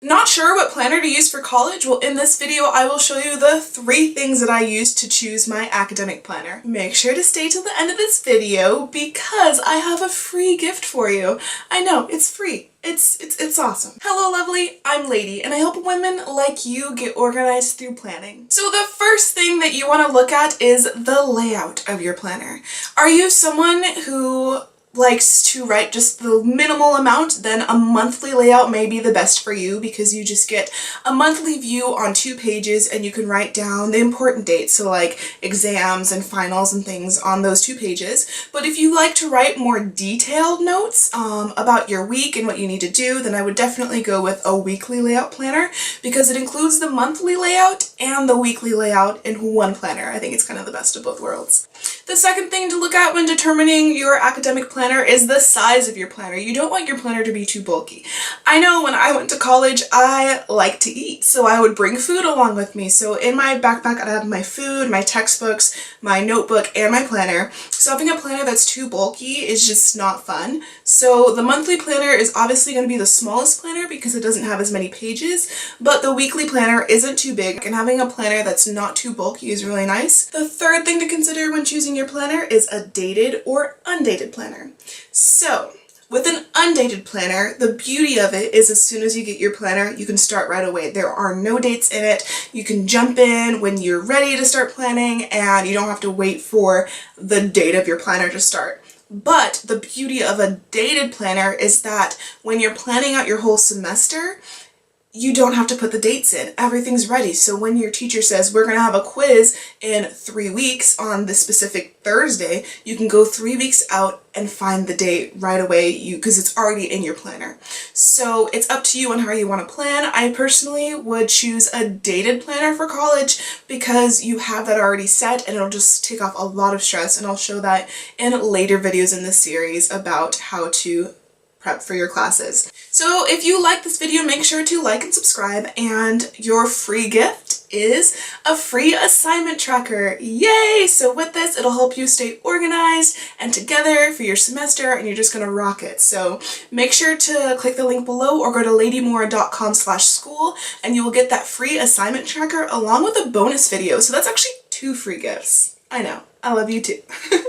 Not sure what planner to use for college? Well, in this video, I will show you the 3 things that I use to choose my academic planner. Make sure to stay till the end of this video because I have a free gift for you. I know, it's free. It's awesome. Hello lovely, I'm Lady and I help women like you get organized through planning. So the first thing that you want to look at is the layout of your planner. Are you someone who likes to write just the minimal amount? Then a monthly layout may be the best for you because you just get a monthly view on 2 pages and you can write down the important dates, so like exams and finals and things on those 2 pages. But if you like to write more detailed notes about your week and what you need to do, then I would definitely go with a weekly layout planner because it includes the monthly layout and the weekly layout in one planner. I think it's kind of the best of both worlds. The second thing to look at when determining your academic planner is the size of your planner. You don't want your planner to be too bulky. I know when I went to college, I liked to eat, so I would bring food along with me. So in my backpack, I'd have my food, my textbooks, my notebook, and my planner. So having a planner that's too bulky is just not fun. So the monthly planner is obviously going to be the smallest planner because it doesn't have as many pages, but the weekly planner isn't too big, and having a planner that's not too bulky is really nice. The third thing to consider when choosing your planner is a dated or undated planner. So with an undated planner, the beauty of it is as soon as you get your planner, you can start right away. There are no dates in it. You can jump in when you're ready to start planning and you don't have to wait for the date of your planner to start. But the beauty of a dated planner is that when you're planning out your whole semester, you don't have to put the dates in. Everything's ready. So when your teacher says, we're going to have a quiz in 3 weeks on this specific Thursday, you can go 3 weeks out and find the date right away because it's already in your planner. So it's up to you on how you want to plan. I personally would choose a dated planner for college because you have that already set and it'll just take off a lot of stress, and I'll show that in later videos in this series about how to prep for your classes. So if you like this video, make sure to like and subscribe, and your free gift is a free assignment tracker. Yay! So with this, it'll help you stay organized and together for your semester, and you're just gonna rock it. So make sure to click the link below or go to ladymora.com/school and you will get that free assignment tracker along with a bonus video. So that's actually 2 free gifts. I know, I love you too.